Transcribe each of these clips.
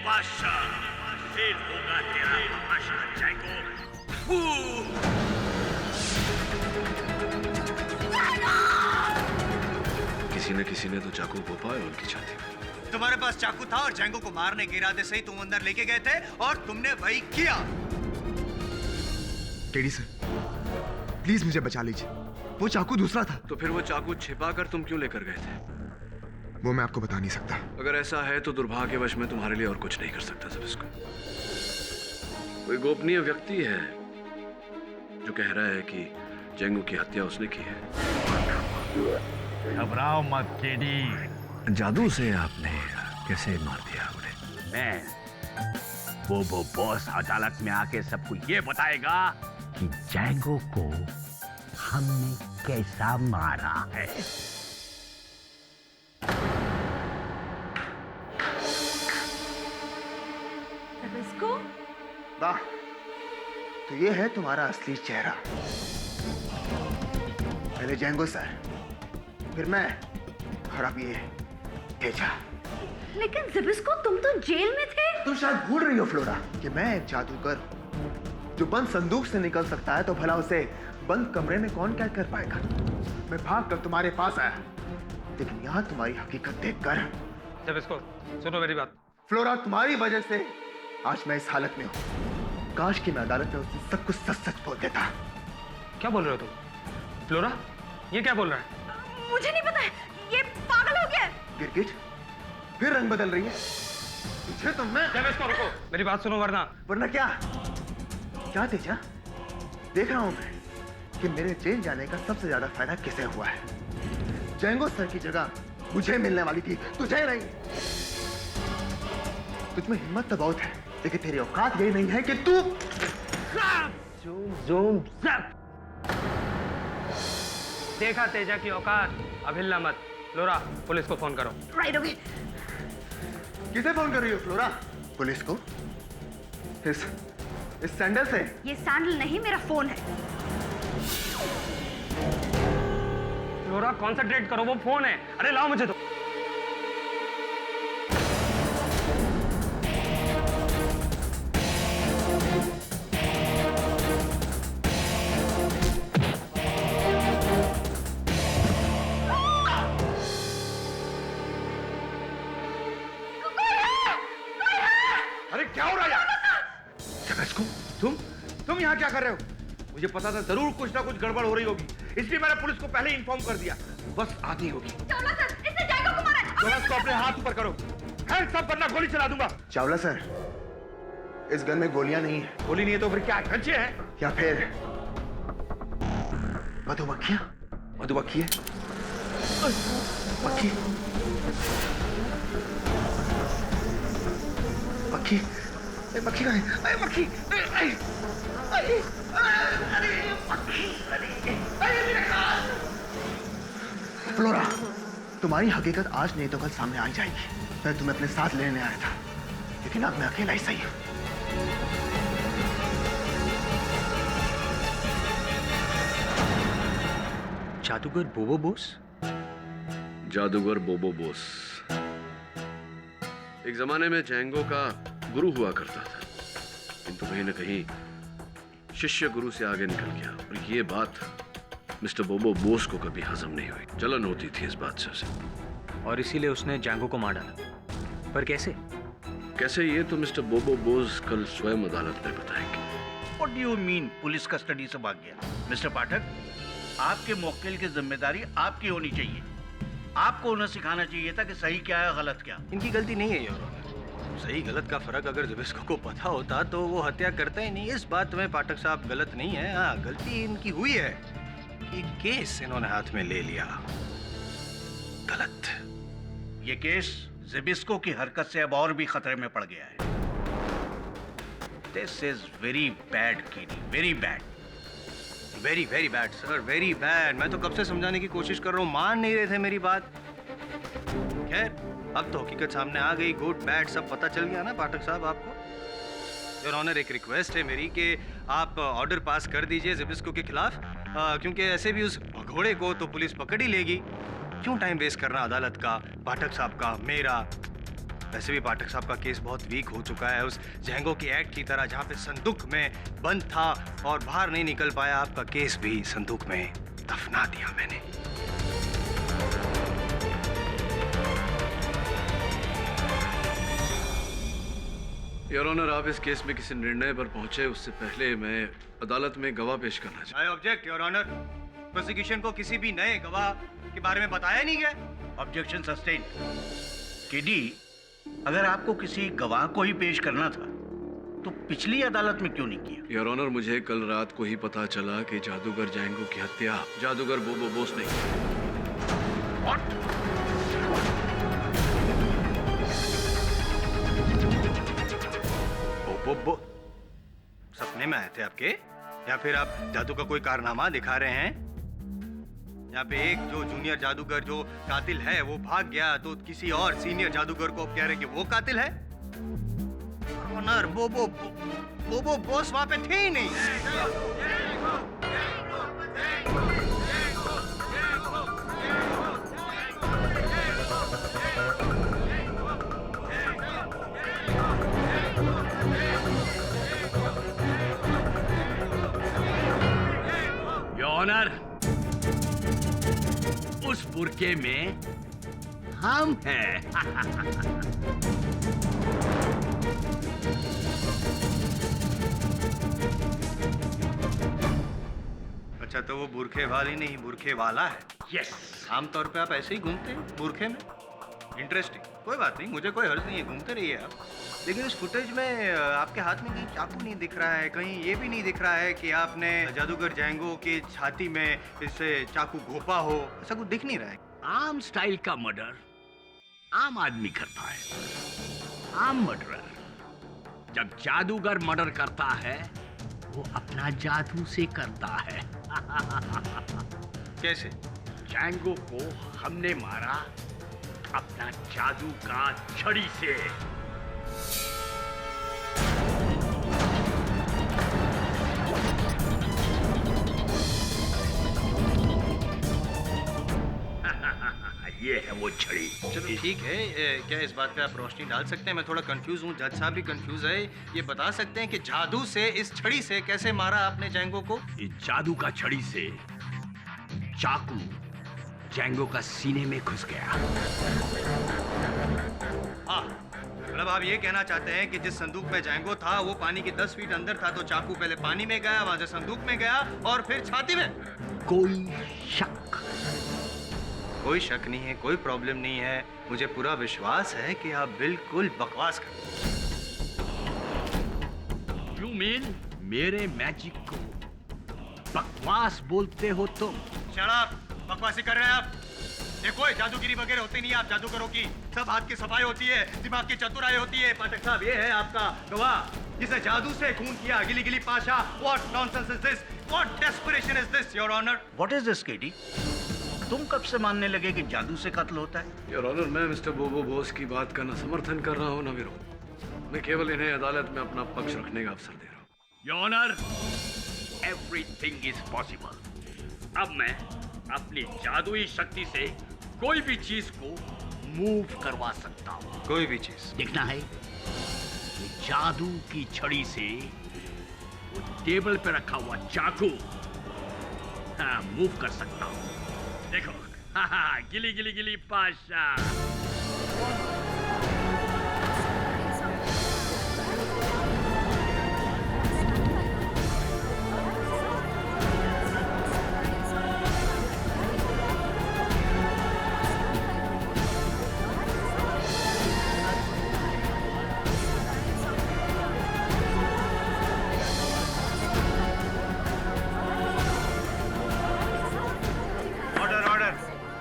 बादशाह, फिर होगा तेरा तमाशा जैंगो। किसी ने तो चाकू घोंपा है उनकी छाती में। तुम्हारे पास चाकू था और जैंगो को मारने के इरादे से ही तुम अंदर लेके गए थे और तुमने वही किया। टेडी सर, प्लीज मुझे बचा लीजिए, वो चाकू दूसरा था। तो फिर वो चाकू छिपाकर तुम क्यों लेकर गए थे? वो मैं आपको बता नहीं सकता। अगर ऐसा है तो दुर्भाग्यवश मैं तुम्हारे लिए और कुछ नहीं कर सकता ज़िबिस्को। कोई गोपनीय व्यक्ति है जो कह रहा है कि जैंगो की हत्या उसने की है। घबराओ मत केडी। जादू से आपने कैसे मार दिया उन्हें? मैं वो बॉस अदालत में आके सबको ये बताएगा कि जैंगो को हमने कैसा मारा है। ज़िबिस्को? वाह, तो ये है तुम्हारा असली चेहरा। पहले जैंगो सर, फिर मैं, और अब ये तेजा। लेकिन ज़िबिस्को, तुम तो जेल में थे। तुम शायद भूल रही हो फ्लोरा कि मैं एक जादूगर हूं। जो बंद संदूक से निकल सकता है तो भला उसे बंद कमरे में कौन कैद कर पाएगा? मैं भाग कर तुम्हारे पास आया, लेकिन यहाँ तुम्हारी हकीकत देखकर। ज़िबिस्को, सुनो मेरी बात। फ्लोरा, तुम्हारी वजह से आज मैं इस हालत में हूँ। काश कि मैं अदालत में उससे सब कुछ सच सच बोल देता। क्या बोल रहे हो तुम? फ्लोरा, ये क्या बोल रहा है? मुझे नहीं पता है, ये पागल हो गया है। गिरगिट फिर रंग बदल रही है। तुझे तो मैं। ज़िबिस्को, रुको, मेरी बात सुनो वरना क्या? क्या तेजा? देख रहा हूं मैं कि मेरे जेल जाने का सबसे ज्यादा फायदा किसे हुआ है। जैंगो सर की जगह मुझे मिलने वाली थी, तुझे नहीं। तुझमें हिम्मत तो बहुत है, लेकिन तेरी औकात यही नहीं है कि तू। ज़ूम ज़प। देखा तेजा की औकात, अब हिलना मत। फ्लोरा, पुलिस को फोन करो। Right, okay. किसे फोन कर रही हो फ्लोरा? पुलिस को? इस सैंडल से? ये सैंडल नहीं, मेरा फोन है। फ्लोरा, कॉन्सेंट्रेट करो, वो फोन है। अरे लाओ मुझे तो। तुम यहाँ क्या कर रहे हो? मुझे पता था जरूर कुछ ना कुछ गड़बड़ हो रही होगी, इसलिए मैंने पुलिस को पहले इन्फॉर्म कर दिया। बस आती होगी। चावला सर, इसने जैंगो को मारा है। चावला को अपने हाथ ऊपर करो, हैंड्स अप वरना गोली चला दूंगा। चावला सर, इस गन में गोलियां नहीं है। गोली नहीं है तो फिर क्या कंचे हैं? या फिर मधुमक्खियां? मधुमक्खी है? मक्खी? मक्खी? मक्खी का है? मक्खी! फ्लोरा, तुम्हारी हकीकत आज नहीं तो कल सामने आ जाएगी। मैं तुम्हें अपने साथ लेने आया था, लेकिन अब मैं अकेला ही सही हूं। जादूगर बोबो बोस? जादूगर बोबो बोस एक जमाने में जैंगो का गुरु हुआ करता था, किंतु कहीं न कहीं शिष्य गुरु से आगे निकल गया और ये बात मिस्टर बोबो बोस को कभी हजम नहीं हुई। जलन होती थी इस बात से उसे, और इसीलिए उसने जैंगो को मार डाला। पर कैसे? कैसे ये तो मिस्टर बोबो बोस कल स्वयं अदालत में बताएंगे। What do you mean police custody से भाग गया? मिस्टर पाठक, आपके मौक्किल की जिम्मेदारी आपकी होनी चाहिए। आपको उन्हें सिखाना चाहिए था कि सही क्या है गलत क्या। इनकी गलती नहीं है योर ऑनर। सही गलत का फर्क अगर ज़िबिस्को को पता होता तो वो हत्या करता ही नहीं। इस बात में पाठक साहब गलत नहीं है। हाँ, गलती इनकी हुई है कि केस इन्होंने हाथ में ले लिया। गलत। ये केस ज़िबिस्को की हरकत से अब और भी खतरे में पड़ गया है। This is very bad kiddie, very bad. Very very bad sir, very bad. मैं तो कब से समझाने की कोशिश कर रहा हूँ, मान नहीं रहे थे मेरी बात। खैर, अब तो हकीकत सामने आ गई। गुड बैड सब पता चल गया ना पाठक साहब आपको। योर ऑनर, एक रिक्वेस्ट है मेरी कि आप ऑर्डर पास कर दीजिए ज़िबिस्को के खिलाफ, क्योंकि ऐसे भी उस भगोड़े को तो पुलिस पकड़ ही लेगी। क्यों टाइम वेस्ट करना अदालत का, पाठक साहब का, मेरा? वैसे भी पाठक साहब का केस बहुत वीक हो चुका है, उस जैंगो की एक्ट की तरह जहाँ पे संदूक में बंद था और बाहर नहीं निकल पाया, आपका केस भी संदूक में दफना दिया मैंने। योर ऑनर, आप इस केस में किसी निर्णय पर पहुंचे उससे पहले मैं अदालत में गवाह पेश करना चाहता I object your honour. Prosecution को किसी भी नए गवाह के बारे में बताया नहीं गया। Objection sustain. केडी, अगर आपको किसी गवाह को ही पेश करना था तो पिछली अदालत में क्यों नहीं किया? हूं। योर ऑनर, मुझे कल रात को ही पता चला कि जादूगर जैंगो की हत्या जादूगर बोबो बोस ने की। बोबो सपने में आए थे आपके, या फिर आप जादू का कोई कारनामा दिखा रहे हैं? यहाँ पे एक जो जूनियर जादूगर जो कातिल है वो भाग गया, तो किसी और सीनियर जादूगर को आप कह रहे हैं कि वो कातिल है? ऑनर, बोबो बॉस वहां पे थे ही नहीं। योर ऑनर, उस बुरके में हम हैं। अच्छा, तो वो बुरखे वाली नहीं, बुरखे वाला है। यस। आमतौर पे आप ऐसे ही घूमते हैं बुरखे में? इंटरेस्टिंग, कोई बात नहीं, मुझे कोई हर्ज नहीं है, घूमते रहिए आप। लेकिन इस फुटेज में आपके हाथ में कहीं चाकू नहीं दिख रहा है, कहीं ये भी नहीं दिख रहा है कि आपने जादूगर जैंगो की छाती में इससे चाकू घोपा हो, ऐसा कुछ दिख नहीं रहा है। आम स्टाइल का मर्डर आम आदमी करता है। आम मर्डरर जब जादूगर मर्डर करता है वो अपना जादू से करता है। कैसे? जैंगो को हमने मारा अपना जादू का छड़ी से। ये है वो छड़ी। चलो ठीक है, क्या इस बात पे आप रोशनी डाल सकते हैं? मैं थोड़ा कंफ्यूज हूँ, जज साहब भी कंफ्यूज है। ये बता सकते हैं कि जादू से, इस छड़ी से कैसे मारा आपने जैंगो को? इस जादू का छड़ी से चाकू जैंगो का सीने में घुस गया। हाँ, मतलब आप ये कहना चाहते हैं कि जिस संदूक में जैंगो था वो पानी के 10 फीट अंदर था, तो चाकू पहले पानी में गया, वहां से संदूक में गया और फिर छाती में। कोई शक? कोई शक नहीं है, कोई प्रॉब्लम नहीं है, मुझे पूरा विश्वास है कि आप बिल्कुल बकवास कर। यू मीन मेरे मैजिक को बकवास बोलते हो तुम? शट अप, बकवासी कर रहे हैं आप। ये कोई जादूगिरी वगैरह होती नहीं है आप जादूगरों की, सब हाथ की सफाई होती है, दिमाग की चतुराई होती है। पाठक साहब, ये है आपका गवाह जिसे जादू से खून किया, गिली गिली Pasha. What nonsense is this? What desperation is this, Your Honor? What is this KD? तुम कब से मानने लगे कि जादू से कत्ल होता है? योर ऑनर, मैं मिस्टर बोबो बोस की बात का ना समर्थन कर रहा हूँ ना विरोध। मैं केवल इन्हें अदालत में अपना पक्ष रखने का अवसर दे रहा हूँ। Your honour, everything is possible. अब मैं अपनी जादुई शक्ति से कोई भी चीज को मूव करवा सकता हूँ। कोई भी चीज देखना है, ये जादू की छड़ी से वो टेबल पे रखा हुआ चाकू मूव कर सकता हूँ। देखो, गिली गिली गिली Pasha.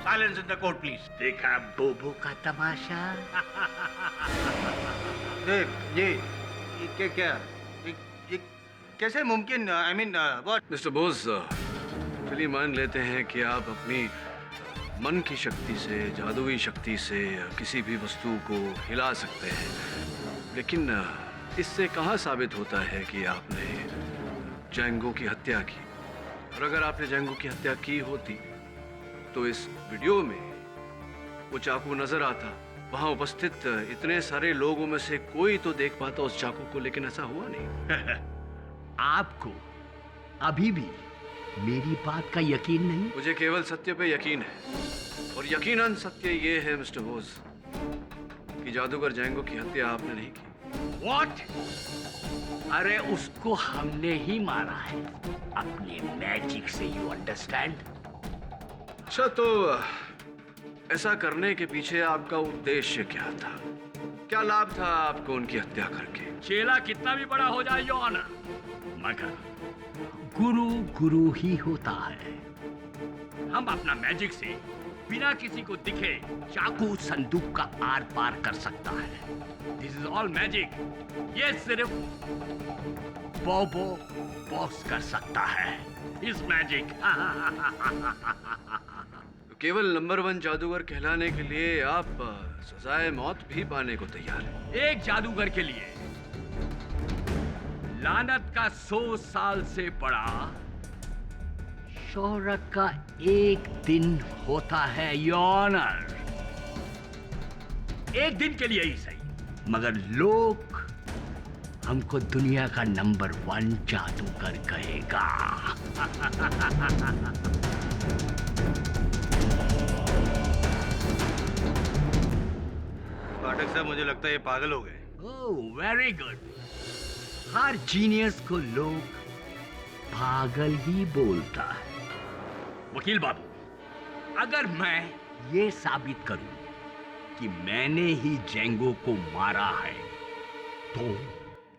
Silence in the court, please. देखा बोबो का तमाशा? ये क्या ये कैसे मुमकिन? I mean what? Mister Bose, चलिए मान लेते हैं कि आप अपनी मन की शक्ति से, जादुई शक्ति से किसी भी वस्तु को हिला सकते हैं, लेकिन इससे कहाँ साबित होता है कि आपने जैंगो की हत्या की? और अगर आपने जैंगो की हत्या की होती तो इस वीडियो में वो चाकू नजर आता वहां उपस्थित इतने सारे लोगों में से कोई तो देख पाता उस चाकू को, लेकिन ऐसा हुआ नहीं। आपको अभी भी मेरी बात का यकीन नहीं? मुझे केवल सत्य पे यकीन है, और यकीनन सत्य ये है मिस्टर बोस कि जादूगर जैंगो की हत्या आपने नहीं की। What? अरे उसको हमने ही मारा है अपने मैजिक से, यू अंडरस्टैंड? अच्छा, तो ऐसा करने के पीछे आपका उद्देश्य क्या था? क्या लाभ था आपको उनकी हत्या करके? चेला कितना भी बड़ा हो जाए योर ऑनर, मगर गुरु गुरु ही होता है। हम अपना मैजिक से बिना किसी को दिखे चाकू संदूक का आर पार कर सकता है। This is all magic. ये सिर्फ बोबो बॉस कर सकता है इस मैजिक। तो केवल नंबर 1 जादूगर कहलाने के लिए आप सजाए मौत भी पाने को तैयार हैं। एक जादूगर के लिए लानत का 100 साल से बड़ा शोहरत का एक दिन होता है योर ऑनर। एक दिन के लिए ही सही, मगर लोग हमको दुनिया का नंबर 1 जादूगर कहेगा। पाठक साहब, मुझे लगता है ये पागल हो गए। Oh very good. हर जीनियस को लोग पागल ही बोलता है। वकील बाबू, अगर मैं ये साबित करूं कि मैंने ही जेंगो को मारा है तो?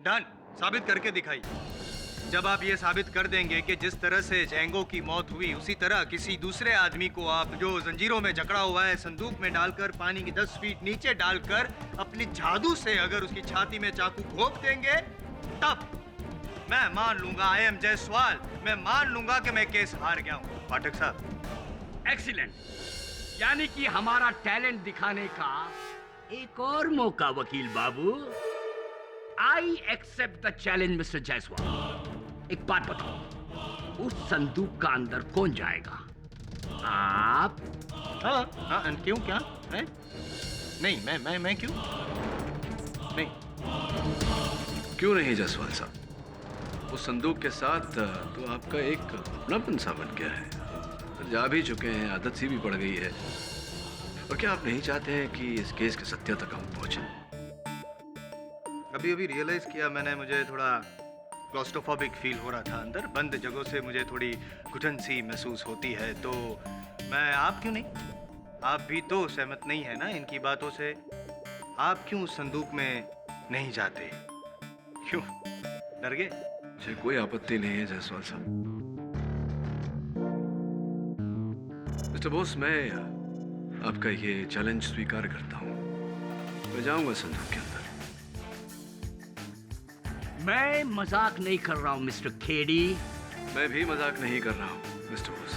डन, साबित करके दिखाइए। जब आप ये साबित कर देंगे कि जिस तरह से जेंगो की मौत हुई उसी तरह किसी दूसरे आदमी को आप जो जंजीरों में जकड़ा हुआ है संदूक में डालकर पानी की 10 फीट नीचे डालकर अपनी जादू से अगर उसकी छाती में चाकू घोंप देंगे, तब मैं मान लूंगा, आई एम जायसवाल, मैं मान लूंगा कि मैं केस हार गया हूं। पाठक साहब, एक्सीलेंट। यानी कि हमारा टैलेंट दिखाने का एक और मौका वकील बाबू। I accept the challenge mister Jaiswal. एक बात बताओ, उस संदूक का अंदर कौन जाएगा? आप? हाँ, क्यों, क्या है? नहीं, मैं क्यों नहीं? क्यों नहीं जायसवाल साहब? उस संदूक के साथ तो आपका एक अपनापन सा बन गया है। जा भी चुके हैं, आदत सी भी पड़ गई है। और क्या आप नहीं चाहते हैं कि इस केस के सत्य तक हम पहुंचे? अभी रियलाइज किया मैंने, मुझे थोड़ा क्लॉस्ट्रोफोबिक फील हो रहा था अंदर। बंद जगहों से मुझे थोड़ी घुटन सी महसूस होती है। तो मैं, आप क्यों नहीं? आप भी तो सहमत नहीं है ना इनकी बातों से? आप क्यों उस संदूक में नहीं जाते? क्यों, डर गए? मुझे कोई आपत्ति नहीं है जायसवाल साहब। मिस्टर बोस, मैं आपका ये चैलेंज स्वीकार करता हूँ। मैं जाऊंगा संदूक के अंदर। मैं मजाक नहीं कर रहा हूं मिस्टर खेड़ी। मैं भी मजाक नहीं कर रहा हूँ मिस्टर बोस।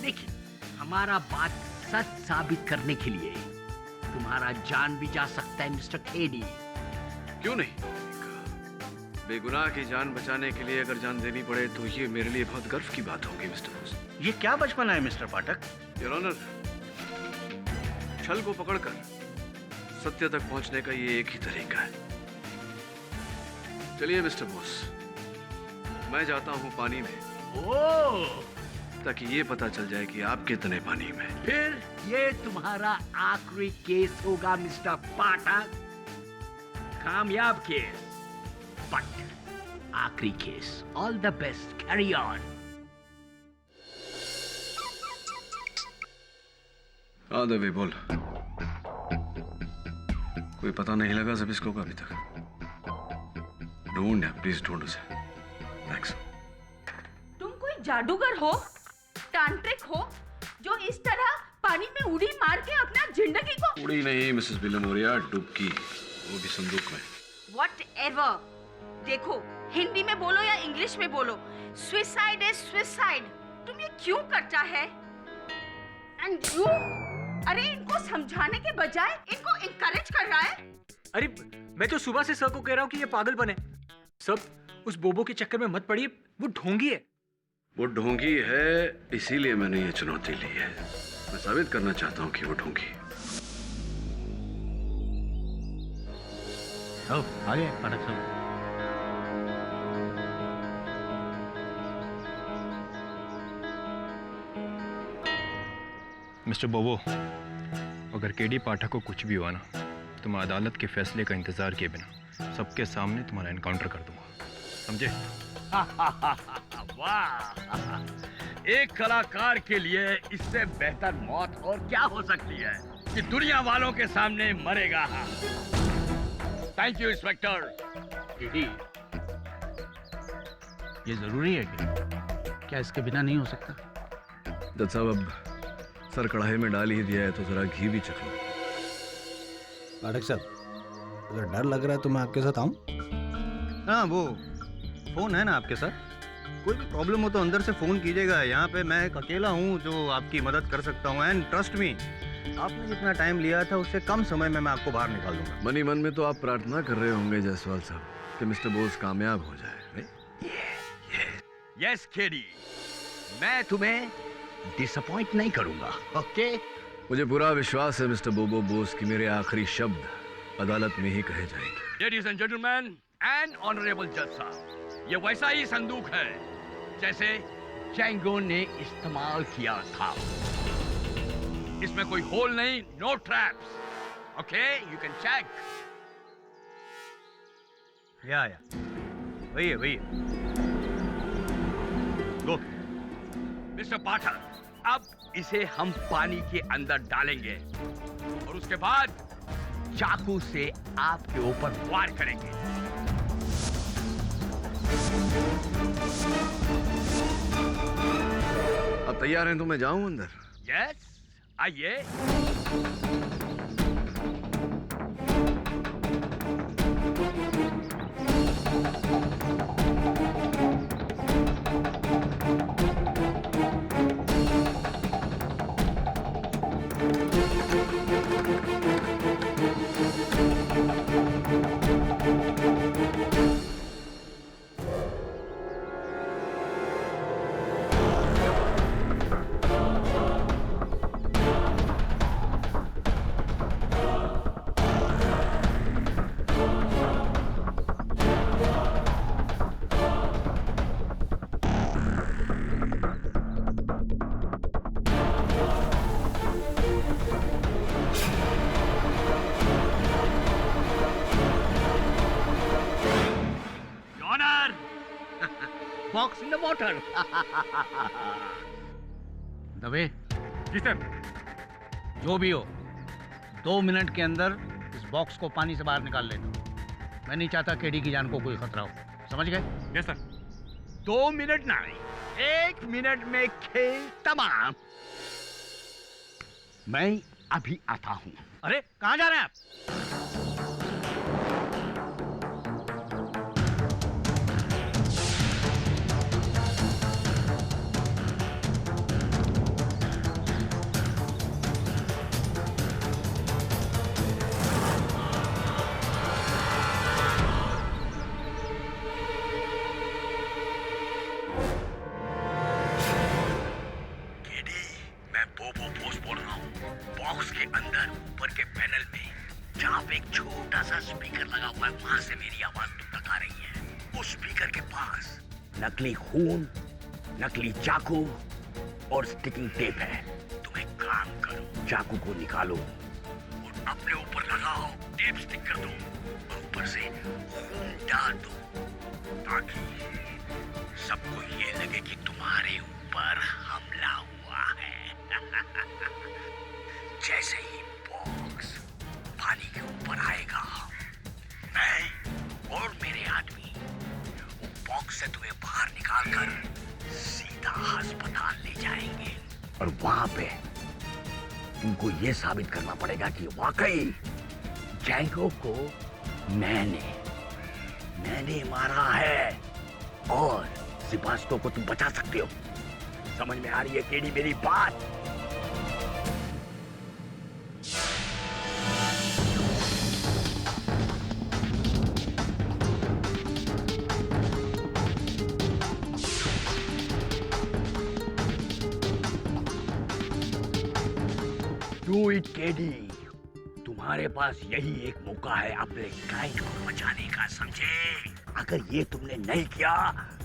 देखिए, हमारा बात सच साबित करने के लिए तुम्हारा जान भी जा सकता है मिस्टर खेड़ी। क्यों नहीं? बेगुनाह की जान बचाने के लिए अगर जान देनी पड़े तो ये मेरे लिए बहुत गर्व की बात होगी मिस्टर बोस। ये क्या बचपना है मिस्टर पाठक? योर ऑनर, छल को पकड़कर सत्य तक पहुंचने का ये एक ही तरीका है। चलिए मिस्टर बोस, मैं जाता हूं पानी में, ओह, ताकि ये पता चल जाए कि आप कितने पानी में। फिर ये तुम्हारा आखिरी केस होगा मिस्टर पाठक। कामयाब केस, बट आखिरी case. All the best, carry on. Devi बोल। कोई पता नहीं लगा ज़बिस्को का अभी तक? ढूंढ, प्लीज ढूंढ उसे। थैंक्स। तुम कोई जादूगर हो, तांत्रिक हो, जो इस तरह पानी में उड़ी मार के अपना जिंदगी को? उड़ी नहीं मिसेस विलेमोरिया, डुबकी, वो भी संदूक में। Whatever. देखो, हिंदी में बोलो या इंग्लिश में बोलो, सुसाइड इज सुसाइड। तुम ये क्यों करता है? एंड यू, अरे इनको समझाने के बजाय इनको इनकरेज कर रहा है। अरे मैं तो सुबह से सर को कह रहा हूँ कि ये पागल बने। सब उस बोबो के चक्कर में मत पड़िए, वो ढोंगी है। वो ढोंगी है, इसीलिए मैंने ये चुनौती ली है। मैं साबित करना चाहता हूँ कि वो ढोंगी। आगे पाठक साहब। मिस्टर बोबो, अगर केडी पाठक को कुछ भी हुआ ना तो मैं अदालत के फैसले का इंतजार किए बिना सबके सामने तुम्हारा एनकाउंटर कर दूंगा, समझे? वाह, एक कलाकार के लिए इससे बेहतर मौत और क्या हो सकती है कि दुनिया वालों के सामने मरेगा। Thank you inspector. ये जरूरी है क्या इसके बिना नहीं हो सकता? जज साहब, अब सर कढ़ाई में डाल ही दिया है तो जरा घी भी चख लो। पाठक साहब, अगर डर लग रहा है तो मैं आपके साथ आऊं? हाँ, वो फोन है ना आपके साथ? कोई भी प्रॉब्लम हो तो अंदर से फोन कीजिएगा। यहाँ पे मैं एक अकेला हूँ जो आपकी मदद कर सकता हूँ। एंड ट्रस्ट मी, आपने जितना टाइम लिया था उससे कम समय में मैं आपको बाहर निकाल दूंगा। मनी मन में तो आप प्रार्थना कर रहे होंगे जायसवाल साहब कि मिस्टर बोस कामयाब हो जाए, नहीं? यस केडी, मैं तुम्हें डिसअपॉइंट नहीं करूंगा। ओके? मुझे पूरा विश्वास है मिस्टर बोबो बोस कि मेरे आखिरी शब्द अदालत में ही कहे जाएंगे। Ladies and gentleman and honourable जज साहब, ये वैसा ही संदूक है जैसे जैंगो ने इस्तेमाल किया था। इसमें कोई होल नहीं, no traps. Okay, you can check. या वही है गो। मिस्टर पाठक, अब इसे हम पानी के अंदर डालेंगे और उसके बाद चाकू से आपके ऊपर वार करेंगे। अब तैयार हैं तो मैं जाऊं अंदर? यस, आइए। Box in the water. दबे, जी सर। जो भी हो 2 मिनट के अंदर इस बॉक्स को पानी से बाहर निकाल लेना। मैं नहीं चाहता केडी की जान को कोई खतरा हो, समझ गए? Yes sir. 2 मिनट नहीं, 1 मिनट में खेल तमाम। मैं अभी आता हूँ। अरे कहाँ जा रहे हैं आप? बॉक्स के अंदर ऊपर के पैनल में जहाँ पे एक छोटा सा स्पीकर लगा हुआ है, वहां से मेरी आवाज तुम तक आ रही है। उस स्पीकर के पास नकली खून, नकली चाकू और स्टिकिंग टेप है। तुम एक काम करो, चाकू को निकालो और अपने ऊपर लगाओ, टेप स्टिक कर दो और ऊपर से खून डाल दो, ताकि सबको ये लगे कि तुम्हारे ऊपर हमला हुआ है। जैसे ही बॉक्स पानी के ऊपर आएगा, मैं और मेरे आदमी वो बॉक्स से तुम्हें बाहर निकालकर सीधा अस्पताल ले जाएंगे और वहां पे तुमको ये साबित करना पड़ेगा कि वाकई जैंगो को मैंने मारा है और सिपाहियों को तुम बचा सकते हो। समझ में आ रही है केडी मेरी बात? Do it KD. तुम्हारे पास यही एक मौका है अपने क्लाइंट को बचाने का, समझे? अगर ये तुमने नहीं किया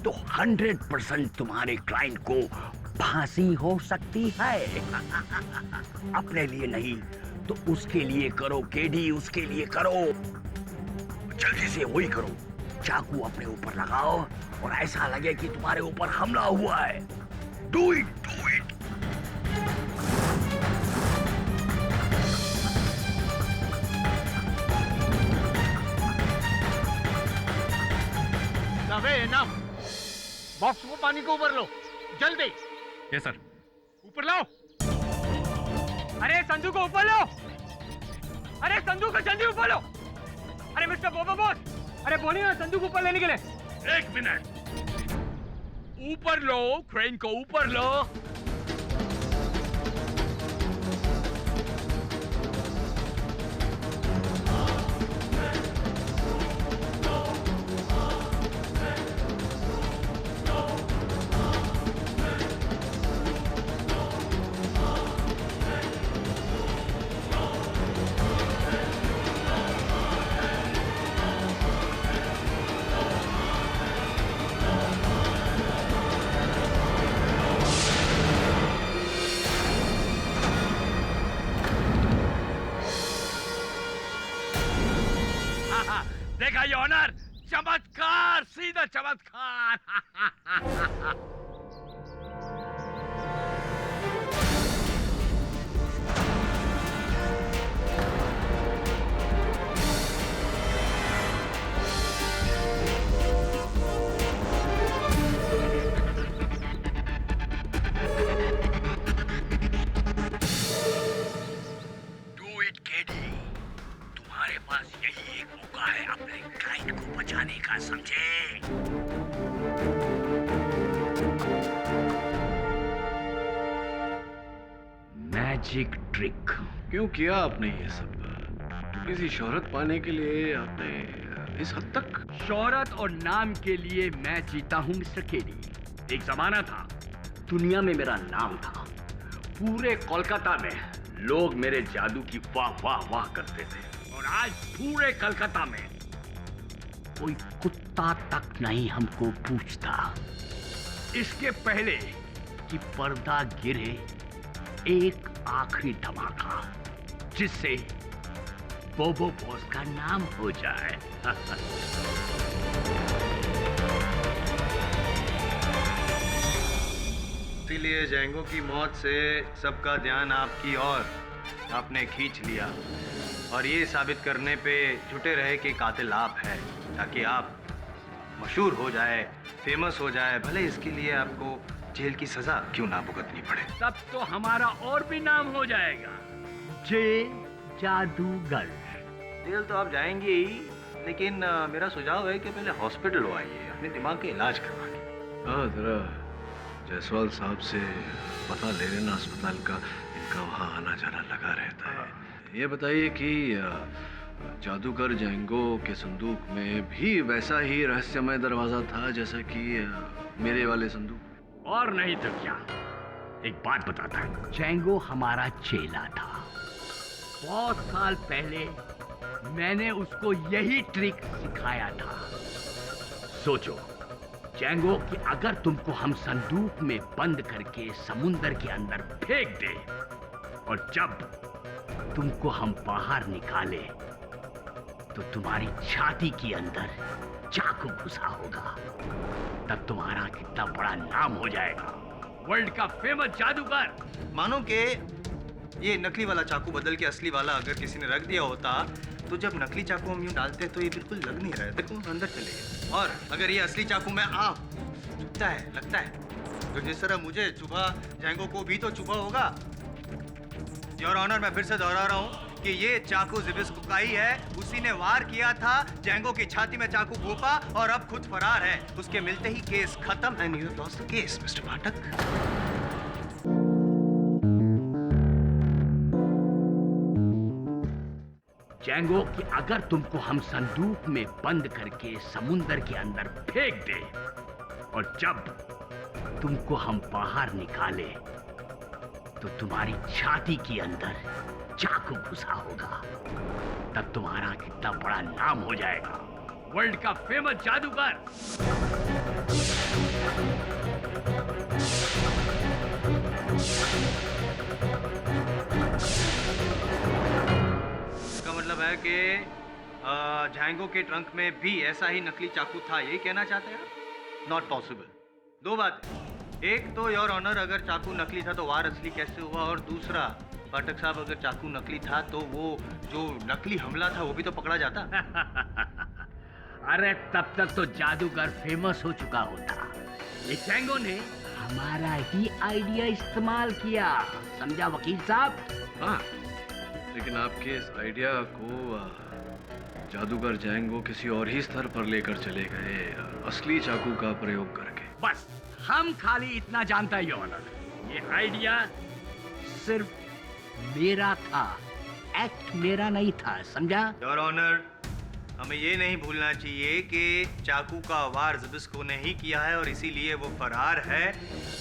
तो 100% तुम्हारे क्लाइंट को फांसी हो सकती है। अपने लिए नहीं तो उसके लिए करो केडी, उसके लिए करो। जल्दी से वही करो, चाकू अपने ऊपर लगाओ और ऐसा लगे कि तुम्हारे ऊपर हमला हुआ है। Do it, do it. Box को पानी के ऊपर लो, जल्दी। Yes sir. ऊपर लाओ। अरे संजू को ऊपर लो, अरे संजू को जल्दी ऊपर लो। अरे मिस्टर बोबो बॉस, अरे बोलिए ना संजू को ऊपर लेने के लिए। 1 मिनट, ऊपर लो, क्रेन को ऊपर लो। देखा ये ऑनर, चमत्कार, सीधा चमत्कार। Do it KD. तुम्हारे पास यही एक मौका है अपने क्लाइंट को बचाने का, समझे? Magic trick. क्यों किया आपने ये सब? किसी शोहरत पाने के लिए आपने इस हद तक? शोहरत और नाम के लिए मैं जीता हूँ मिस्टर केडी। एक जमाना था, दुनिया में मेरा नाम था। पूरे कोलकाता में लोग मेरे जादू की वाह वाह वाह करते थे। और आज पूरे कलकत्ता में कोई कुत्ता तक नहीं हमको पूछता। इसके पहले कि पर्दा गिरे, एक आखिरी धमाका जिससे बोबो बॉस का नाम हो जाए। इसीलिए जैंगो की मौत से सबका ध्यान आपकी ओर आपने खींच लिया और ये साबित करने पे जुटे रहे कि कातिल आप है, ताकि आप मशहूर हो जाए, फेमस हो जाए, भले इसके लिए आपको जेल की सजा क्यों ना भुगतनी पड़े। तब तो हमारा और भी नाम हो जाएगा, जेल जादूगर। जेल तो आप जाएंगे ही, लेकिन मेरा सुझाव है कि पहले हॉस्पिटल हो आइए, अपने दिमाग के इलाज करवाइए। हाँ, जरा जायसवाल साहब से पता ले लेना अस्पताल का, इनका वहाँ आना जाना लगा रहता है। ये बताइए कि जादूगर जैंगो के संदूक में भी वैसा ही रहस्यमय दरवाजा था जैसा कि मेरे वाले संदूक? और नहीं तो क्या। एक बात बताता है, जैंगो हमारा चेला था। बहुत साल पहले मैंने उसको यही ट्रिक सिखाया था। सोचो जैंगो कि अगर तुमको हम संदूक में बंद करके समुंदर के अंदर फेंक दे और जब तुमको हम बाहर निकाले तो तुम्हारी छाती के अंदर चाकू घुसा होगा, तब तुम्हारा कितना बड़ा नाम हो जाएगा, वर्ल्ड का फेमस जादूगर। मानो कि ये नकली वाला चाकू बदल के असली वाला अगर किसी ने रख दिया होता, तो जब नकली चाकू हम यूं डालते तो ये बिल्कुल लग नहीं रहा है। देखो अंदर चले गए। और अगर ये असली चाकू में चुभता है, लगता है, तो जिस तरह मुझे चुभा, जैंगो को भी तो चुभा होगा। योर ऑनर, मैं फिर से दोहरा रहा हूँ कि ये चाकू जिबिस्को का ही है। उसी ने वार किया था, जैंगो की छाती में चाकू घोंपा और अब खुद फरार है। उसके मिलते ही केस खत्म and you have lost the case mister Pathak. Django कि अगर तुमको हम संदूक में बंद करके समुंदर के अंदर फेंक दे और जब तुमको हम बाहर निकाले तो तुम्हारी छाती के अंदर चाकू घुसा होगा, तब तुम्हारा कितना बड़ा नाम हो जाएगा, वर्ल्ड का फेमस जादूगर। इसका मतलब है कि झांगो के ट्रंक में भी ऐसा ही नकली चाकू था, यही कहना चाहते हैं? Not possible. दो बातें, एक तो योर ऑनर अगर चाकू नकली था तो वार असली कैसे हुआ, और दूसरा पाठक साहब अगर चाकू नकली था तो वो जो नकली हमला था वो भी तो पकड़ा जाता। अरे तब तक तो जादूगर फेमस हो चुका होता। ये झांगो ने हमारा ही आइडिया इस्तेमाल किया, समझा वकील साहब? हाँ, लेकिन आपके इस आइडिया को जादूगर झांगो किसी और ही स्तर पर लेकर चले गए, असली चाकू का प्रयोग करके। बस हम खाली इतना जानता ही ऑनर, ये आइडिया सिर्फ मेरा था, एक्ट मेरा नहीं था, समझा? योर ऑनर, हमें ये नहीं भूलना चाहिए कि चाकू का वार ज़िबिस्को ने ही किया है और इसीलिए वो फरार है।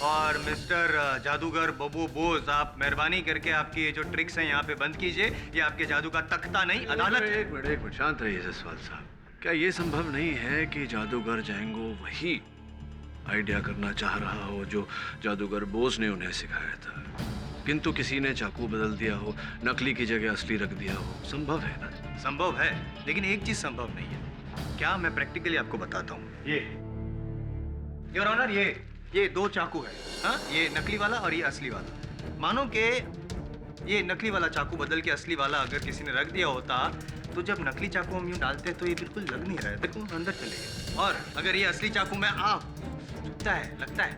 और मिस्टर जादूगर बोबो बोस, आप मेहरबानी करके आपकी ये जो ट्रिक्स हैं यहाँ पे बंद कीजिए। ये आपके जादू का तख्ता नहीं, अदालत है। एक मिनट शांत रहिए जसवाल साहब। क्या ये संभव नहीं है कि जादूगर झांगो वही आइडिया करना चाह रहा हो जो जादूगर बोस ने उन्हें सिखाया था, किंतु किसी ने चाकू बदल दिया हो, नकली की जगह असली रख दिया हो? संभव है ना? संभव है, लेकिन एक चीज संभव नहीं है। क्या मैं प्रैक्टिकली आपको बताता हूँ। ये योर ऑनर, ये दो चाकू है, हाँ, ये नकली वाला और ये असली वाला। मानो कि ये नकली वाला चाकू बदल के असली वाला अगर किसी ने रख दिया होता तो जब नकली चाकू हम यूं डालते तो ये बिल्कुल लग नहीं रहा है, देखो अंदर चले गए। और अगर ये असली चाकू में चुभता है, लगता है,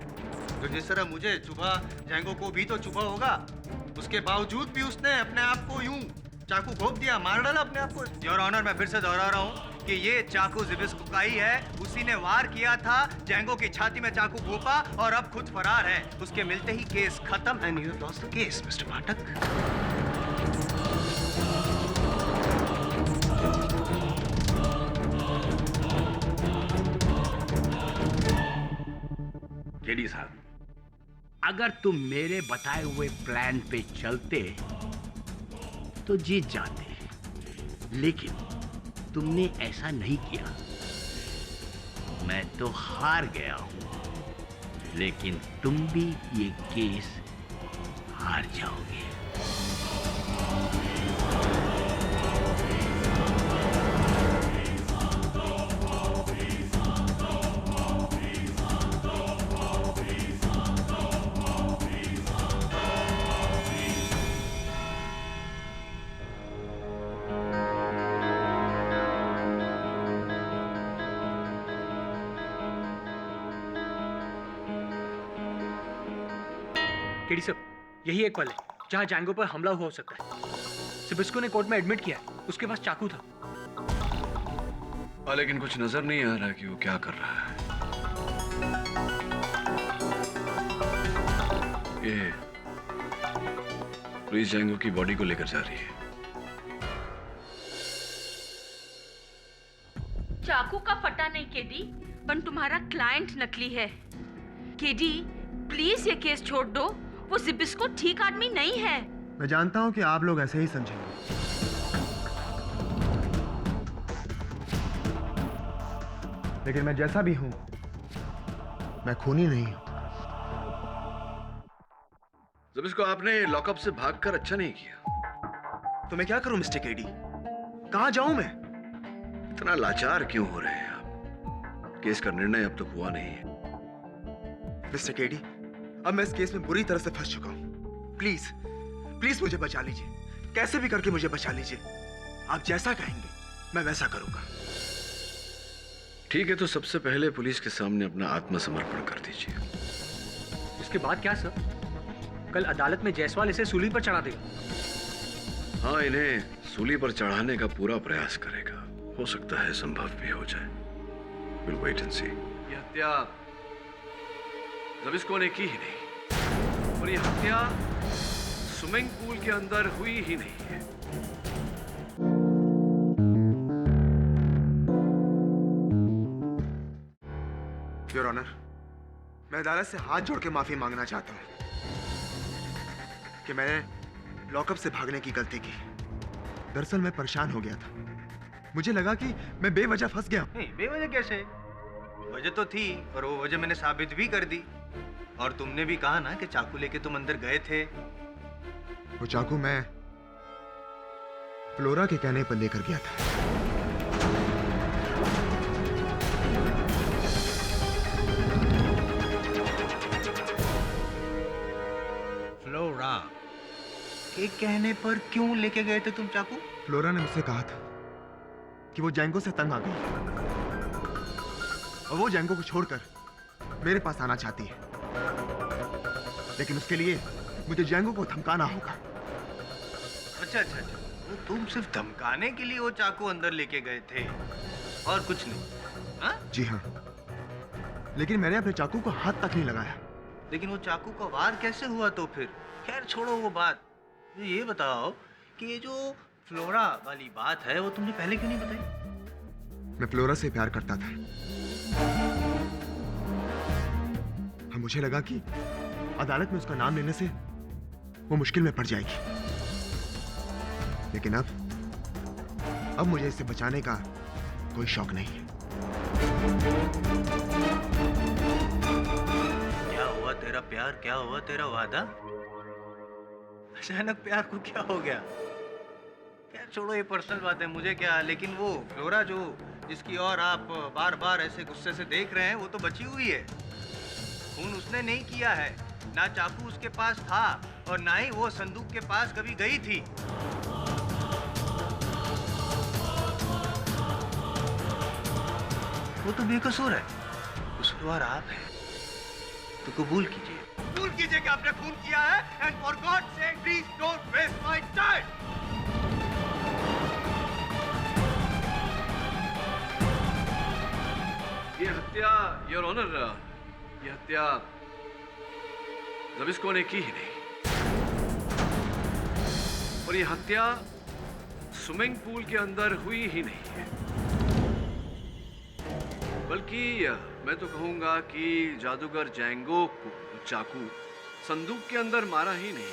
तो जिस तरह मुझे चुभा, झांगो को भी तो चुभा होगा। उसके बावजूद भी उसने अपने आप को यूं चाकू घोंप दिया, मार डाला अपने आप को। योर ऑनर, मैं फिर से दोहरा रहा हूँ कि ये चाकू ज़िबिस्को का ही है, उसी ने वार किया था, झांगो की छाती में चाकू घोंपा और अब खुद फरार है। उसके मिलते ही केस खत्म and you lost the case mister Pathak. KD साहब, अगर तुम मेरे बताए हुए प्लान पे चलते तो जीत जाते, लेकिन तुमने ऐसा नहीं किया। मैं तो हार गया हूं, लेकिन तुम भी ये केस हार जाओगे। केडी साहब, यही एक पल है जहां झांगो पर हमला हुआ हो सकता है। ज़िबिस्को ने कोर्ट में एडमिट किया है, उसके पास चाकू था। लेकिन कुछ नजर नहीं आ रहा कि वो क्या कर रहा है। ये पुलिस झांगो की बॉडी को लेकर जा रही है। चाकू का फटा नहीं केडी, पर तुम्हारा क्लाइंट नकली है। केडी, प्लीज ये केस छोड़ दो, वो ज़िबिस्को ठीक आदमी नहीं है। मैं जानता हूं कि आप लोग ऐसे ही समझेंगे, लेकिन मैं जैसा भी हूं, मैं खूनी नहीं हूं। ज़िबिस्को, आपने लॉकअप से भागकर अच्छा नहीं किया। तो मैं क्या करूं मिस्टर केडी? कहां जाऊं मैं? इतना लाचार क्यों हो रहे हैं आप? केस का निर्णय अब तक हुआ नहीं है। मिस्टर केडी, अब मैं इस केस में बुरी तरह से फंस चुका हूं। प्लीज प्लीज मुझे बचा लीजिए, कैसे भी करके मुझे बचा लीजिए। आप जैसा कहेंगे मैं वैसा करूंगा। ठीक है, तो सबसे पहले पुलिस के सामने अपना आत्मसमर्पण कर दीजिए। उसके बाद क्या सर? कल अदालत में जायसवाल इसे सूली पर चढ़ा देगा। हाँ, इन्हें सूली पर चढ़ाने का पूरा प्रयास करेगा। हो सकता है संभव भी हो जाए। We'll wait and see। ये हत्या ज़िबिस्को ने की ही नहीं, और ये हत्या स्विमिंग पूल के अंदर हुई ही नहीं है। योर ऑनर, मैं अदालत से हाथ जोड़ के माफी मांगना चाहता हूं। कि मैंने लॉकअप से भागने की गलती की। दरअसल मैं परेशान हो गया था। मुझे लगा कि मैं बेवजह फंस गया। नहीं, बेवजह कैसे? वजह तो थी और वो वजह मैंने साबित भी कर दी। और तुमने भी कहा ना कि चाकू लेके तुम अंदर गए थे। वो चाकू मैं फ्लोरा के कहने पर लेकर गया था। फ्लोरा, के कहने पर क्यों लेके गए थे तुम चाकू? फ्लोरा ने मुझसे कहा था कि वो जैंगो से तंग आ गई और वो जैंगो को छोड़कर मेरे पास आना चाहती है, लेकिन उसके लिए मुझे जैंगो को धमकाना होगा। अच्छा, तो तुम सिर्फ धमकाने के लिए वो चाकू अंदर लेके गए थे और कुछ नहीं? हाँ? जी हाँ, लेकिन मैंने अपने चाकू को हाथ तक नहीं लगाया। लेकिन वो चाकू का वार कैसे हुआ तो फिर? खैर छोड़ो वो बात। ये बताओ कि ये जो फ्लोरा वाली बात है वो तुमने पहले क्यों नहीं बताई? मैं फ्लोरा से प्यार करता था। मुझे लगा कि अदालत में उसका नाम लेने से वो मुश्किल में पड़ जाएगी, लेकिन अब मुझे इसे बचाने का कोई शौक नहीं है। क्या हुआ तेरा प्यार? क्या हुआ तेरा वादा? अचानक प्यार को क्या हो गया? यार छोड़ो, ये पर्सनल बात है, मुझे क्या। लेकिन वो फ्लोरा जो जिसकी और आप बार बार ऐसे गुस्से से देख रहे हैं, वो तो बची हुई है। खून उसने नहीं किया है, ना चाकू उसके पास था और ना ही वो संदूक के पास कभी गई थी। वो तो बेकसूर है, कसूरवार आप हैं। तो कबूल कीजिए कि आपने खून किया है। And for God sake please don't waste my time. ये हत्या, योर ऑनर, ये हत्या ज़बिस्को ने की ही नहीं, और ये हत्या स्विमिंग पूल के अंदर हुई ही नहीं है, बल्कि मैं तो कहूंगा कि जादूगर जैंगो को चाकू संदूक के अंदर मारा ही नहीं।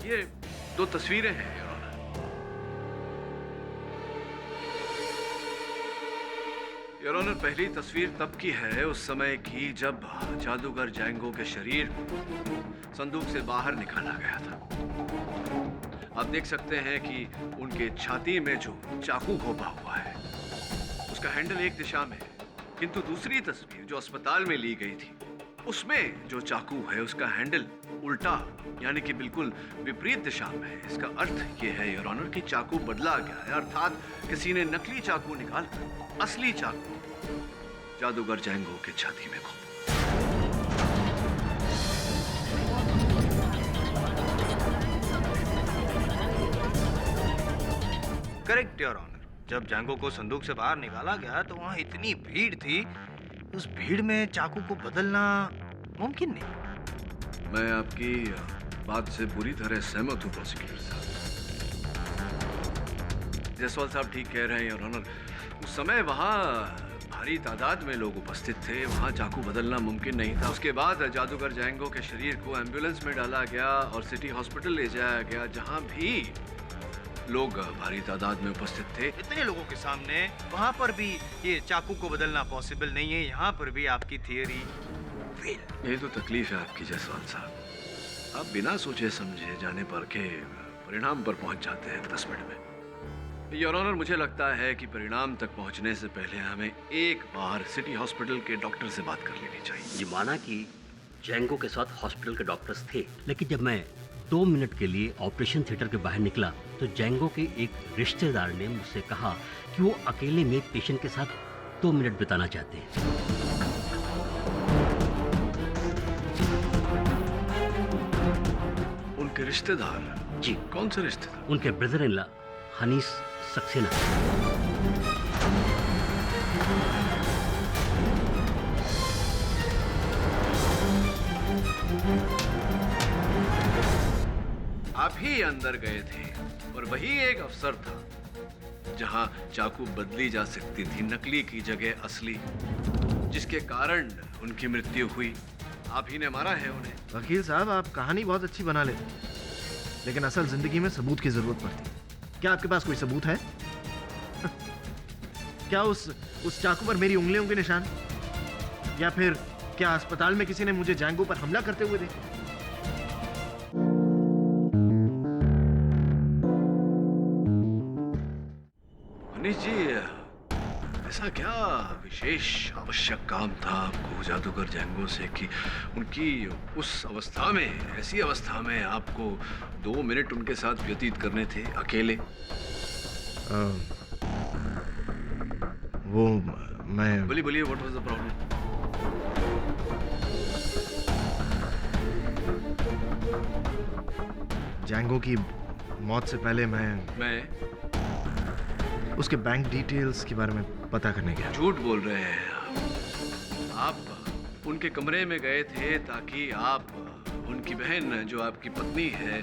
ये दो तस्वीरें हैं योर ऑनर। योर ऑनर, पहली तस्वीर तब की है उस समय की जब जादूगर जैंगो के शरीर को संदूक से बाहर निकाला गया था। आप देख सकते हैं कि उनके छाती में जो चाकू घोंपा हुआ है उसका हैंडल एक दिशा में है, किंतु दूसरी तस्वीर जो अस्पताल में ली गई थी उसमें जो चाकू है उसका हैंडल उल्टा, यानी कि बिल्कुल विपरीत दिशा में है। इसका अर्थ ये है योर ऑनर कि चाकू बदला गया है, अर्थात किसी ने नकली चाकू निकालकर असली चाकू जादूगर जैंगो के छाती में घोंपा। Correct your honour. जब जैंगो को संदूक से बाहर निकाला गया तो वहाँ इतनी भीड़ थी, उस भीड़ में चाकू को बदलना मुमकिन नहीं। मैं आपकी बात से बुरी तरह सहमत हूँ प्रोसिक्यूटर साहब। जायसवाल साहब ठीक कह रहे हैं योर ऑनर। उस समय वहाँ भारी तादाद में लोग उपस्थित थे, वहाँ चाकू बदलना मुमकिन नहीं था। उसके बाद जादूगर जैंगो के शरीर को एम्बुलेंस में डाला गया और सिटी हॉस्पिटल ले जाया गया, जहाँ भी लोग भारी तादाद में उपस्थित थे। इतने लोगों के सामने वहाँ पर भी ये चाकू को बदलना पॉसिबल नहीं है। यहाँ पर भी आपकी थियरी फेल। यही तो तकलीफ है आपकी जायसवाल साहब। आप बिना सोचे समझे जाने पर के परिणाम पर पहुंच जाते हैं 10 मिनट में। योर ऑनर, मुझे लगता है कि परिणाम तक पहुंचने से पहले हमें एक बार सिटी हॉस्पिटल के डॉक्टर से बात कर लेनी चाहिए। ये माना कि जैंगो के साथ हॉस्पिटल के डॉक्टर्स थे, लेकिन जब मैं 2 मिनट के लिए ऑपरेशन थिएटर के बाहर निकला तो जैंगो के एक रिश्तेदार ने मुझसे कहा कि वो अकेले में एक पेशेंट के साथ 2 मिनट बिताना चाहते हैं। उनके रिश्तेदार? जी। कौन से रिश्तेदार? उनके brother in law Honey's Saxena. आप ही अंदर गए थे और वही एक अवसर था जहां चाकू बदली जा सकती थी, नकली की जगह असली जिसके कारण उनकी मृत्यु हुई। आप ही ने मारा है उन्हें। वकील साहब, आप कहानी बहुत अच्छी बना लेते, लेकिन असल जिंदगी में सबूत की जरूरत पड़ती है। क्या आपके पास कोई सबूत है? क्या उस चाकू पर मेरी उंगलियों के निशान, या फिर क्या अस्पताल में किसी ने मुझे जैंगो पर हमला करते हुए देखा? मनीष जी, ऐसा क्या विशेष आवश्यक काम था आपको जादूगर जैंगो से कि उनकी उस अवस्था में, ऐसी अवस्था में आपको 2 मिनट उनके साथ व्यतीत करने थे अकेले? वो मैं बोलिए बोलिए, what was the problem? Django की मौत से पहले मैं उसके बैंक डिटेल्स के बारे में पता करने गया। झूठ बोल रहे हैं आप उनके कमरे में गए थे ताकि आप उनकी बहन, जो आपकी पत्नी है,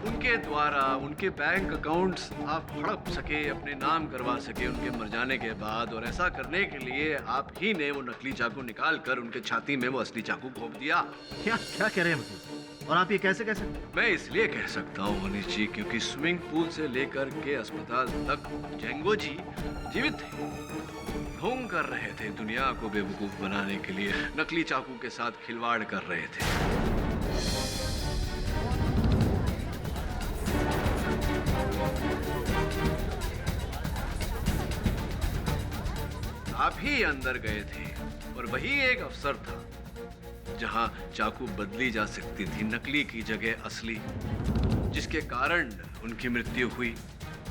उनके द्वारा उनके बैंक अकाउंट्स आप हड़प सके, अपने नाम करवा सके उनके मर जाने के बाद। और ऐसा करने के लिए आप ही ने वो नकली चाकू निकाल कर उनके छाती में वो असली चाकू घोंप दिया। क्या कह रहे हैं वकील? और आप ये कैसे कह सकते? मैं इसलिए कह सकता हूँ मनीष जी, क्योंकि स्विमिंग पूल से लेकर के अस्पताल तक जैंगो जी जीवित थे, ढोंग कर रहे थे, दुनिया को बेवकूफ बनाने के लिए नकली चाकू के साथ खिलवाड़ कर रहे थे। आप ही अंदर गए थे और वही एक अवसर था जहां चाकू बदली जा सकती थी, नकली की जगह असली, जिसके कारण उनकी मृत्यु हुई।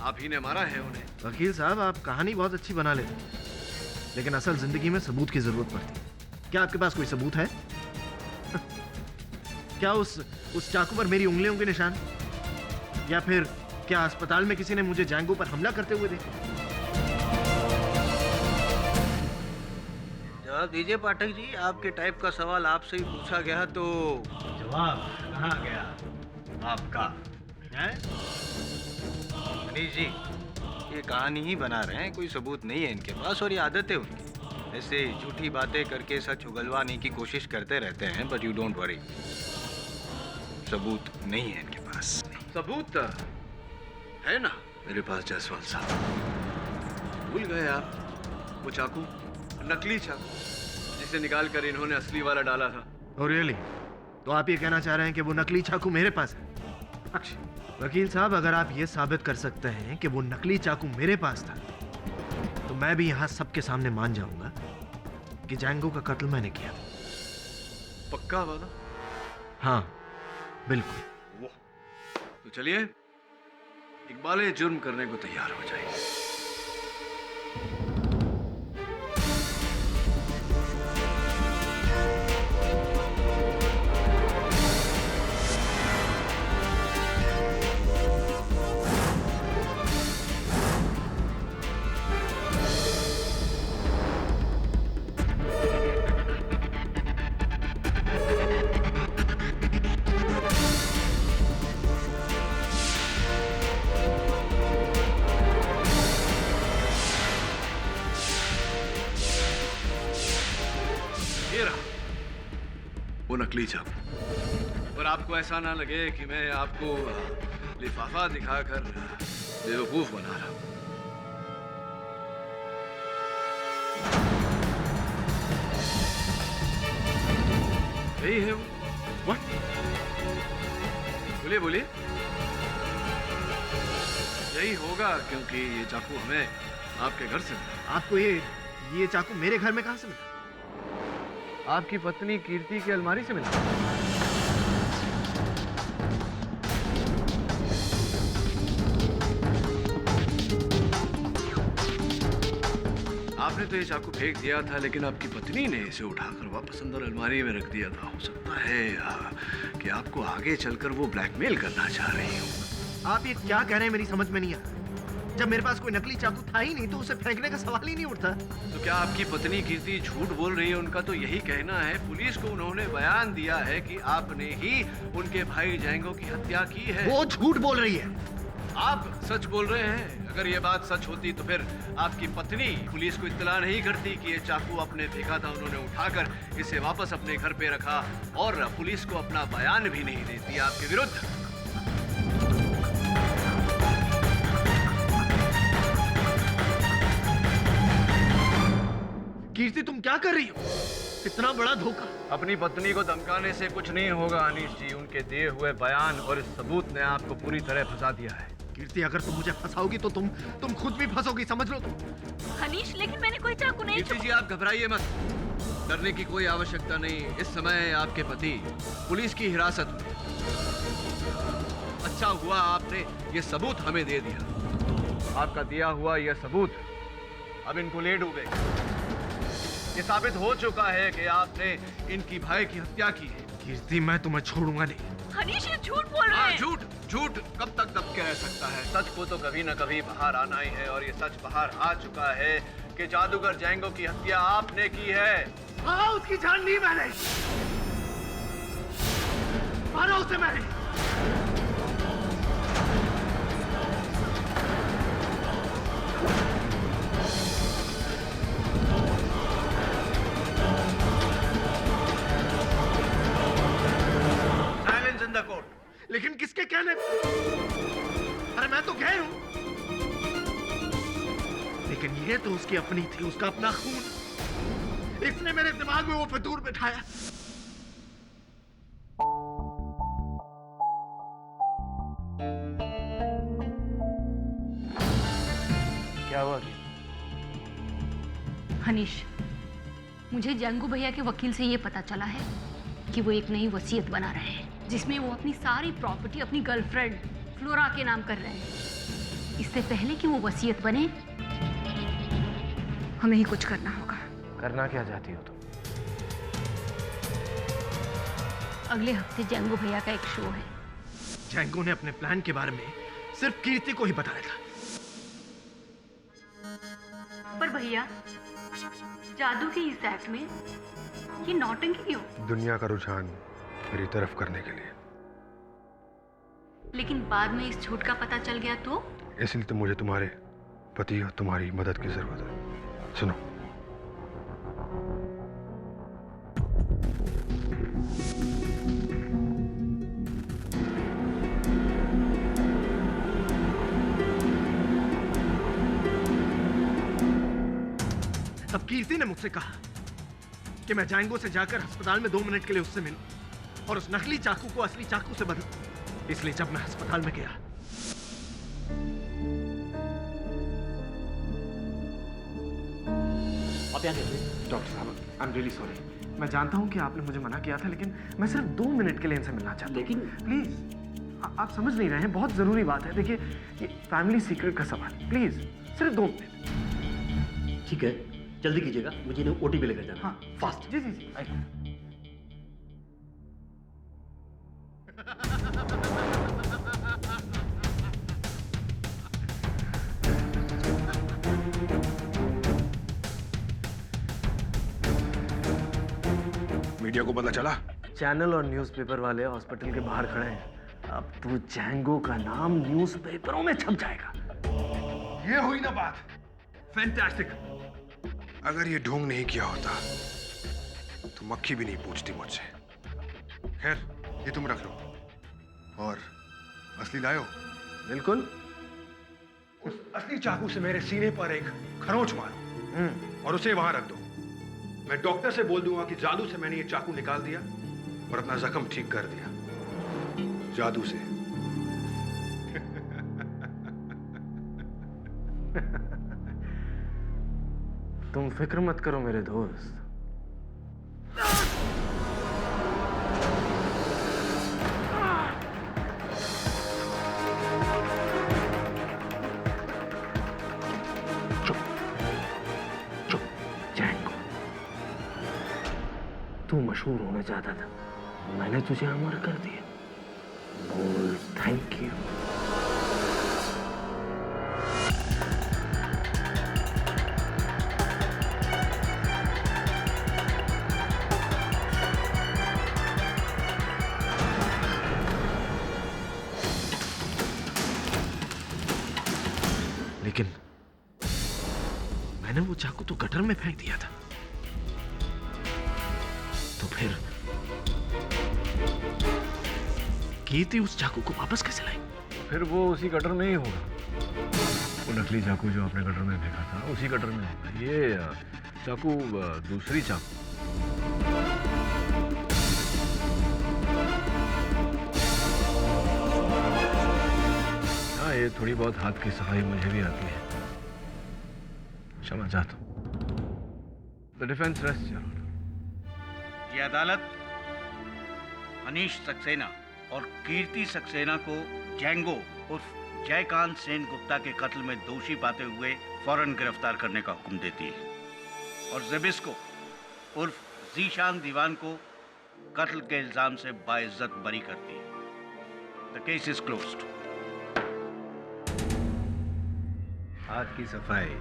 आप ही ने मारा है उन्हें। वकील साहब, आप कहानी बहुत अच्छी बना लेते, लेकिन असल जिंदगी में सबूत की जरूरत पड़ती है। क्या आपके पास कोई सबूत है? क्या उस चाकू पर मेरी उंगलियों के निशान, या फिर क्या अस्पताल में किसी ने मुझे जैंगो पर हमला करते हुए देखा? जवाब दीजिए पाठक जी, आपके टाइप का सवाल आपसे ही पूछा गया तो जवाब कहाँ गया आपका? हैं? मनीष जी, ये कहानी ही बना रहे हैं, कोई सबूत नहीं है इनके पास, और ये आदत है उनकी। ऐसे झूठी बातें करके सच उगलवाने की कोशिश करते रहते हैं, बट यू डोंट वरी, सबूत नहीं है इनके पास। सबूत है ना मेरे पास जायसवाल साहब। भूल गए आप वो चाकू, नकली चाकू, जिसे निकाल कर इन्होंने असली वाला डाला था। Oh, really? तो आप ये कहना चाह रहे हैं कि वो नकली चाकू मेरे पास है? वकील साहब, अगर आप ये साबित कर सकते हैं कि वो नकली चाकू मेरे पास था, तो मैं भी यहाँ सबके सामने मान जाऊंगा कि जैंगो का कत्ल मैंने किया था। पक्का वादा? हाँ, बिल्कुल। तो चलिए, इकबाल जुर्म करने को तैयार हो जाइए। वो नकली चाकू। पर आपको ऐसा ना लगे कि मैं आपको लिफाफा दिखाकर बेवकूफ बना रहा हूं। यही है वो। What? बोलिए बोलिए। यही होगा, क्योंकि ये चाकू हमें आपके घर से मिला। आपको ये चाकू मेरे घर में कहां से मिला? आपकी पत्नी कीर्ति की अलमारी से मिला। आपने तो ये चाकू फेंक दिया था, लेकिन आपकी पत्नी ने इसे उठाकर वापस अंदर अलमारी में रख दिया था। हो सकता है कि आपको आगे चलकर वो ब्लैकमेल करना चाह रही हो। आप ये क्या कह रहे हैं, मेरी समझ में नहीं आ रहा। जब मेरे पास कोई नकली चाकू था ही नहीं, तो उसे फेंकने का सवाल ही नहीं उठता। तो क्या आपकी पत्नी कीर्ति झूठ बोल रही है? उनका तो यही कहना है। पुलिस को उन्होंने बयान दिया है कि आपने ही उनके भाई जैंगो की हत्या की है। वो झूठ बोल रही है। आप सच बोल रहे हैं? अगर ये बात सच होती तो फिर आपकी पत्नी पुलिस को इत्तला नहीं करती कि ये चाकू आपने फेंका था, उन्होंने उठाकर इसे वापस अपने घर पे रखा और पुलिस को अपना बयान भी नहीं देती आपके विरुद्ध। कीर्ति, तुम क्या कर रही हो? इतना बड़ा धोखा। अपनी पत्नी को धमकाने से कुछ नहीं होगा अनीश जी। उनके दिए हुए बयान और इस सबूत ने आपको पूरी तरह फंसा दिया है। कीर्ति, अगर तुम मुझे फंसाओगी तो तुम खुद भी फंसोगी, समझ लो तुम। अनीश, लेकिन मैंने कोई चाकू नहीं कीर्ति जी, आप घबराइए मत, डरने की कोई आवश्यकता नहीं। इस समय आपके पति पुलिस की हिरासत में। अच्छा हुआ आपने ये सबूत हमें दे दिया। आपका दिया हुआ यह सबूत अब इनको ले डूबेगा। ये साबित हो चुका है कि आपने इनकी भाई की हत्या की है। कीर्ति, मैं तुम्हें छोड़ूंगा नहीं। अनीश, ये झूठ बोल रहे हैं। झूठ झूठ कब तक दब के रह सकता है? सच को तो कभी न कभी बाहर आना ही है, और ये सच बाहर आ चुका है कि जादूगर जैंगो की हत्या आपने की है। हाँ, उसकी जान ली मैंने। मारा उसे मैंने। Silence in the court. लेकिन किसके कहने? अरे मैं तो गए हूं, लेकिन ये तो उसकी अपनी थी, उसका अपना खून। इसने मेरे दिमाग में वो फितूर बिठाया। क्या हुआ? हनीश, मुझे जंगू भैया के वकील से ये पता चला है कि वो एक नई वसीयत बना रहे हैं, जिसमें वो अपनी सारी प्रॉपर्टी अपनी गर्लफ्रेंड फ्लोरा के नाम कर रहे हैं। इससे पहले कि वो वसीयत बने, हमें ही कुछ करना होगा। करना क्या चाहती हो तुम? अगले हफ्ते जंगू भैया का एक शो है। जैंगो ने अपने प्लान के बारे में सिर्फ कीर्ति को ही बताया था। पर भैया, जादू के इस एक्ट में ये नौटंकी क्यों? दुनिया का रुझान मेरी तरफ करने के लिए। लेकिन बाद में इस झूठ का पता चल गया तो? इसलिए तो मुझे तुम्हारे पति और तुम्हारी मदद की जरूरत है। सुनो, तब कीर्ति ने मुझसे कहा कि मैं जैंगो से जाकर अस्पताल में 2 मिनट के लिए उससे मिलूं और उस नकली चाकू को असली चाकू से बदलूं। इसलिए जब मैं अस्पताल में गया, डॉक्टर साहब, आई एम रियली सॉरी। मैं जानता हूं कि आपने मुझे मना किया था, लेकिन मैं सिर्फ 2 मिनट के लिए इनसे मिलना चाहता हूं। लेकिन प्लीज, आप समझ नहीं रहे हैं, बहुत जरूरी बात है। देखिए, ये फैमिली सीक्रेट का सवाल, प्लीज सिर्फ 2 मिनट। ठीक है, जल्दी कीजिएगा, मुझे इन्हें ओटीपी लेकर जाना। हाँ, फास्ट। जी जी जी, आइए। मीडिया को पता चला? चैनल और न्यूज़पेपर वाले हॉस्पिटल के बाहर खड़े हैं। अब तो जैंगो का नाम न्यूज़पेपरों में छप जाएगा। ये हुई ना बात। फैंटास्टिक। अगर ये ढोंग नहीं किया होता तो मक्खी भी नहीं पूछती मुझसे। खैर, ये तुम रख लो। और असली लायो? बिल्कुल। उस असली चाकू से मेरे सीने पर एक खरोंच मारो और उसे वहां रख दो। मैं डॉक्टर से बोल दूंगा कि जादू से मैंने ये चाकू निकाल दिया और अपना जख्म ठीक कर दिया। जादू से। तुम फिक्र मत करो मेरे दोस्त। तू मशहूर होना चाहता था, मैंने तुझे अमर कर दिया। बोल थैंक यू। मैंने वो चाकू तो गटर में फेंक दिया था। तो फिर कीर्ति उस चाकू को वापस कैसे लाई? फिर वो उसी गटर में ही होगा। वो नकली चाकू जो आपने गटर में फेंका था उसी गटर में होगा। ये चाकू दूसरी चाकू। हाँ, ये थोड़ी बहुत हाथ की सफाई मुझे भी आती है, क्षमा चाहता हूँ। The defence rest your honour. ये अदालत मनीष सक्सेना और कीर्ति सक्सेना को जैंगो उर्फ जयकांत सेन गुप्ता के कत्ल में दोषी पाते हुए फौरन गिरफ्तार करने का हुक्म देती है और जेबिस्को उर्फ जीशान दीवान को कत्ल के इल्जाम से बाइज्जत बरी करती है। The case is closed. हाथ की सफाई,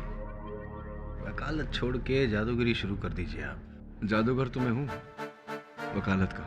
वकालत छोड़ के जादूगरी शुरू कर दीजिए आप। जादूगर तो मैं हूँ, वकालत का